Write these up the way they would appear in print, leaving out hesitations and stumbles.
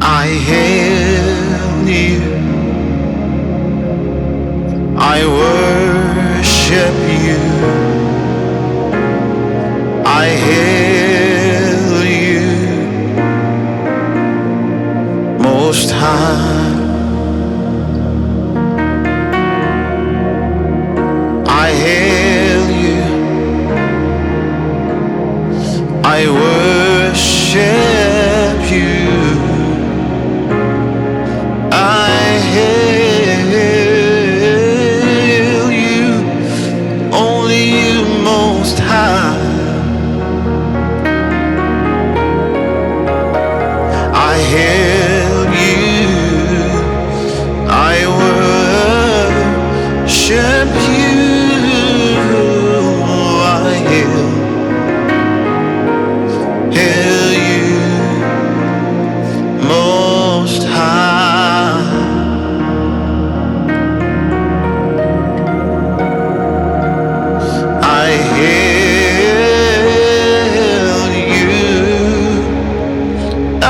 I hail you, I worship you, I hail you, Most High. I hail you, I worship you, I hail you, only you Most High. I hail you, I worship you, I hail you, Most High. I hail you, I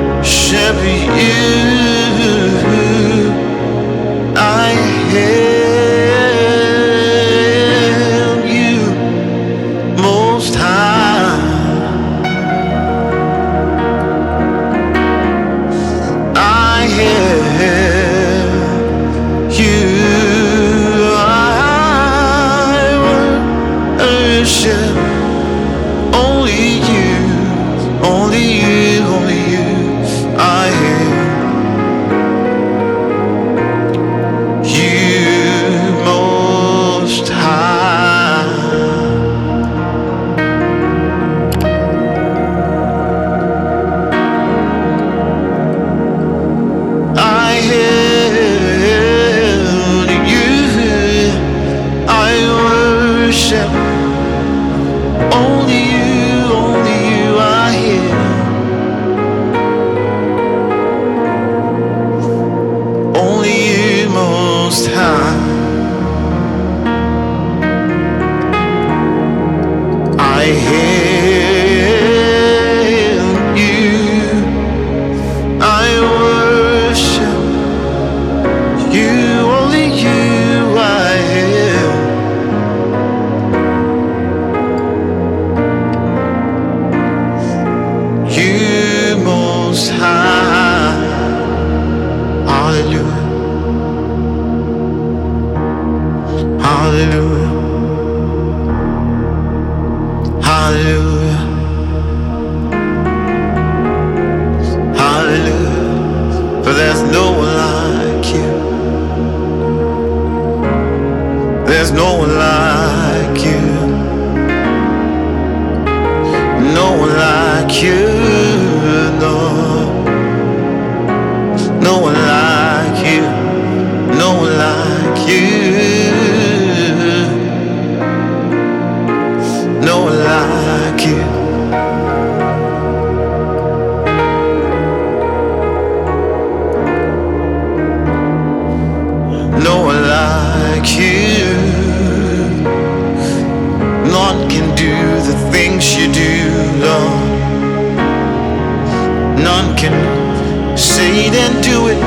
worship you, I hail you, Most High. I hail you, I worship only you, only you, only you. I hail you, Most High. I hail you, I worship only you, only you. I hail only you, Most High. I hail you, I worship you, only you. I hail you, Most High. Hallelujah, hallelujah, hallelujah, hallelujah. For there's no one like you, there's no one like you, no one like you, no, no one like you, no one like you, no one like you. No one like you. None can do the things you do, Lord. None can say it and do it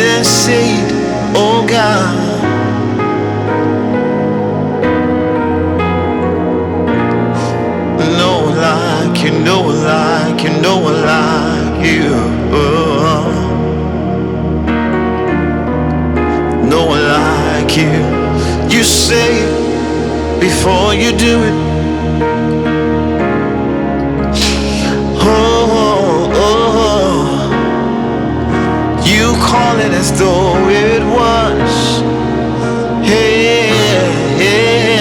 and say it, oh God. No one like you, no one like you, no one like you. Oh. No one like you. You say it before you do it. Oh, oh. You call it as though it was. Hey, yeah.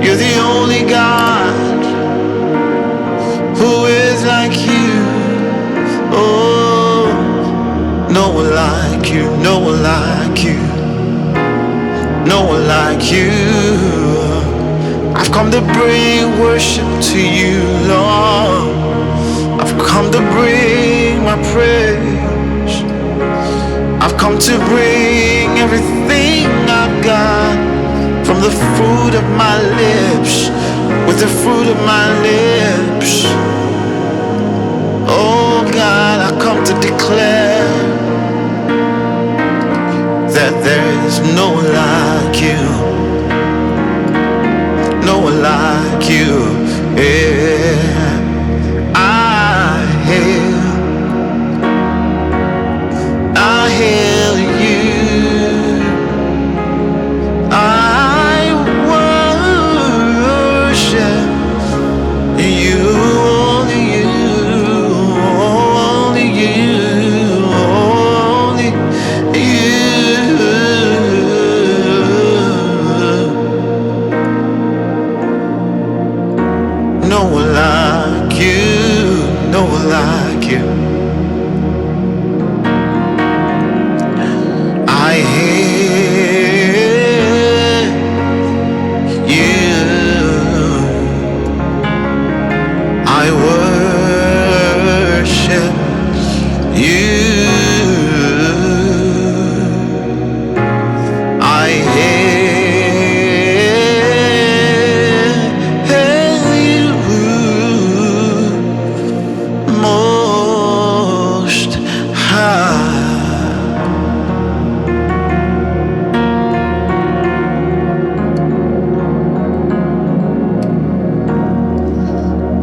You're the only God who is like you. Oh, no one like you, no one like you, no one like you. I've come to bring worship to you, Lord. I've come to bring my praise. I've come to bring everything I've got, from the fruit of my lips, with the fruit of my lips. Oh God, I come to declare that there is no one like you, no one like you. Yeah. I hail you. I worship you, only you, only you, only you. No one like you, no one like you. I hear you. I worship you. I hail you, Most High.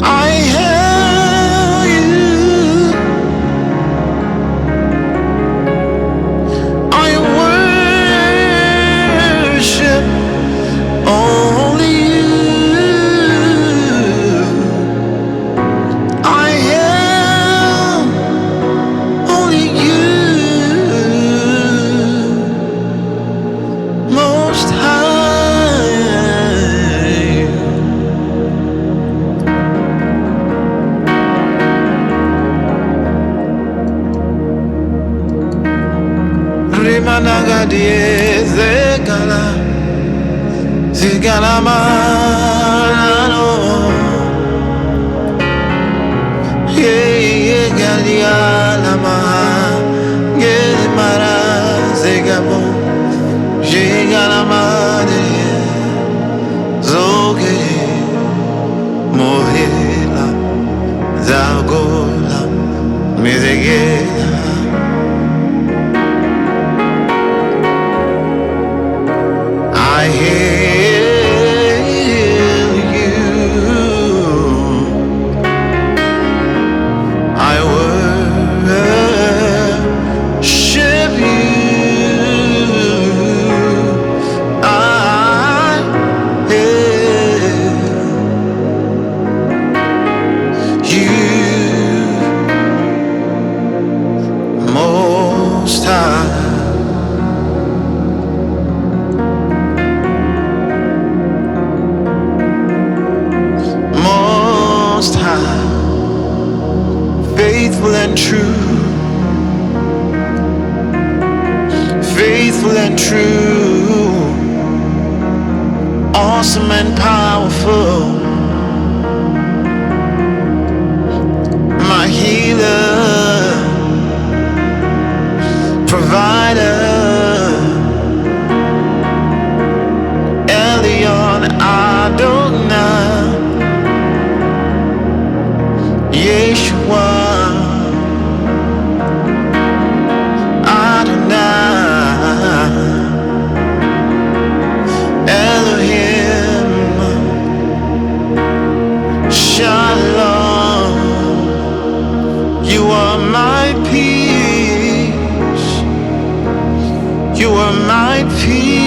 I hail you. I worship only you. I am only you, Most High. Rimanagadie zegala, zegala manano. Ye galia ma, ye mara zegabo, zegala madre, zoge mohela, zagola, mizegela. I hail you. I worship you. I hail you, Most High. Most High, faithful and true, faithful and true, awesome and powerful, my healer, provider, Elion Adonai, Yeshua, Adonai, Elohim, Shalom. You are my peace. You are my peace.